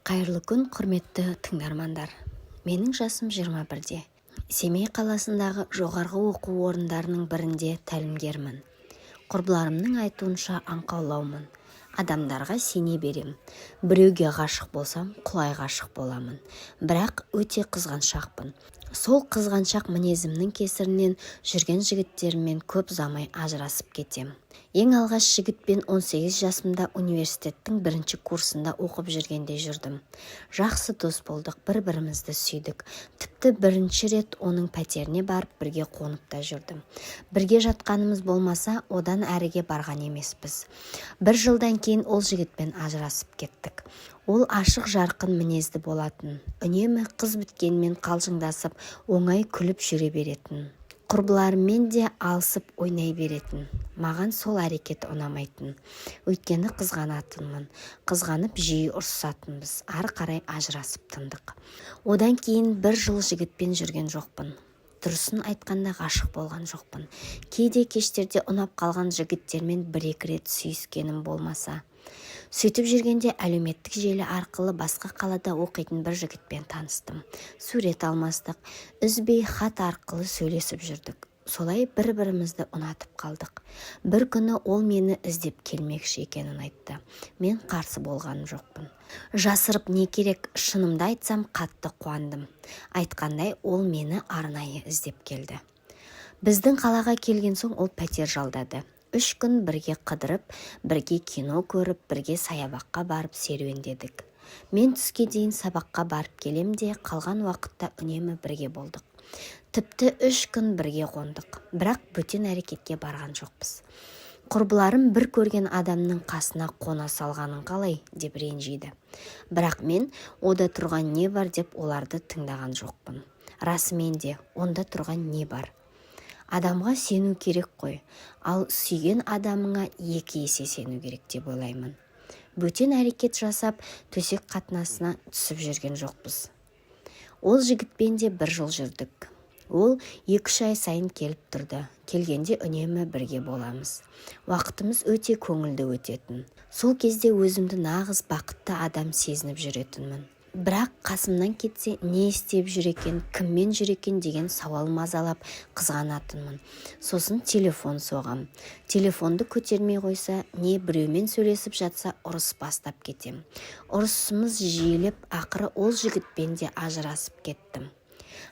Қайырлы күн, құрметті тыңдармандар. Менің жасым 21-де. Семей қаласындағы жоғарғы оқу орындарының бірінде тәлімгермін. Құрбыларымның айтуынша аңқаулаумын. Адамдарға сене берем. Біреуге ғашық болсам, құлай ғашық боламын. Бірақ өте қызғаншақпын. Сол қызғаншақ мінезімнің кесірінен жүрген жігіттермен көп ұзамай ажырасып кетем. Ең алғаш жігітпен 18 жасымда университеттің бірінші курсында оқып жүргенде жүрдім. Жақсы дос болдық, бір-бірімізді сүйдік. Тіпті бірінші рет оның пәтеріне барып бірге қонып та жүрдім. Бірге жатқанымыз болмаса, одан әріге барған емеспіз. Бір жылдан кейін ол жігітпен ажырасып кеттік. Ол ашық жарқын мінезді болатын. Үнемі қыз біткенмен қалжыңдасып, оңай күліп жүре беретін. Құрбыларыммен де алысып ойнай беретін. Маған сол әрекеті ұнамайтын. Өйткені қызғанатынмын. Қызғанып жиі ұрсатынбыз. Ары қарай ажырасып тындық. Одан кейін бір жыл жігітпен жүрген жоқпын. Дұрысын айтқанда ғашық болған жоқпын. Кейде кештерде ұнап қалған жігіттермен бір-екі рет сүйіскенім болмаса. Сөйтіп жүргенде әлеуметтік желі арқылы басқа қалада оқитын бір жігітпен таныстым. Сурет алмастық, үзбей хат арқылы сөйлесіп жүрдік. Солай бір-бірімізді ұнатып қалдық. Бір күні ол мені іздеп келмекші екенін айтты. Мен қарсы болған жоқпын. Жасырып не керек, шынымды айтсам қатты қуандым. Айтқандай ол мені арнайы іздеп келді. Біздің қалаға келген соң ол пәтер жалдады. 3 күн бірге қыдырып, бірге кино көріп, бірге саябаққа барып серуендедік. Мен түске дейін сабаққа барып келем де, қалған уақытта үнемі бірге болдық. Тіпті 3 күн бірге қондық, бірақ бөтен әрекетке барған жоқпыз. Құрбыларым бір көрген адамның қасына қона салғанын қалай деп ренжиді. Бірақ мен ода тұрған не бар деп оларды тыңдаған жоқпын. Расымен де онда тұрған не бар? Адамға сену керек қой, ал сүйген адамыңа 2 есе сену керек деп ойлаймын. Бөтен әрекет жасап, төсек қатынасына түсіп жүрген жоқпыз. Ол жігітпен де 1 жыл жүрдік. Ол 2-3 ай сайын келіп тұрды. Келгенде үнемі бірге боламыз. Уақытымыз өте көңілді өтетін. Сол кезде өзімді нағыз бақытты адам сезініп жүретінмін. Бірақ қасымнан кетсе не істеп жүр екен, кіммен жүр екен деген сауал мазалап қызғанатынмын. Сосын телефон соғам. Телефонды көтермей қойса, не біреумен сөйлесіп жатса ұрыс бастап кетем. Ұрысымыз жиілеп, ақыры ол жігітпен де ажырасып кеттім.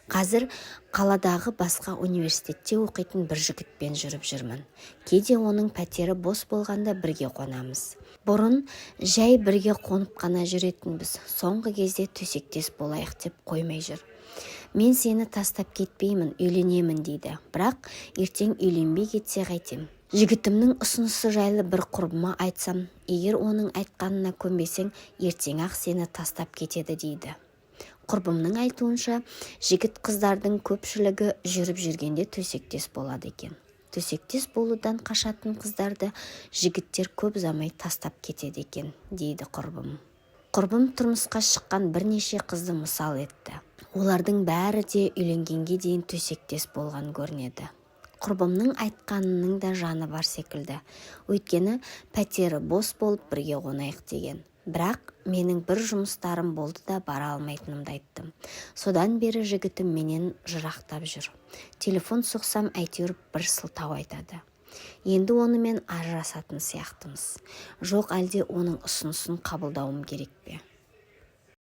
Қазір қаладағы басқа университетте оқитын бір жігітпен жүріп жүрмін. Кейде оның пәтері бос болғанда бірге қонамыз. Бұрын жай бірге қонып қана жүретінбіз. Соңғы кезде төсектес болайық деп қоймай жүр. Мен сені тастап кетпеймін, үйленемін дейді. Бірақ ертең үйленбей кетсе қайтем? Жігітімнің ұсынысы жайлы бір құрбыма айтсам, егер оның айтқанына көнбесең, ертең-ақ сені тастап кетеді дейді. Құрбымның айтуынша, жігіт қыздардың көпшілігі жүріп жүргенде төсектес болады екен. Төсектес болудан қашатын қыздарды жігіттер көп ұзамай тастап кетеді екен, дейді құрбым. Құрбым тұрмысқа шыққан бірнеше қызды мысал етті. Олардың бәрі де үйленгенге дейін төсектес болған көрінеді. Құрбымның айтқанының да жаны бар секілді. Өйткені пәтері бос болып бірге қонайық деген. Бірақ менің бір жұмыстарым болды да бара алмайтынымды айттым. Содан бері жігітім менен жырақтап жүр. Телефон соқсам әйтеуір бір сылтау айтады. Енді онымен ажырасатын сияқтымыз. Жоқ әлде оның ұсынысын қабылдауым керек пе?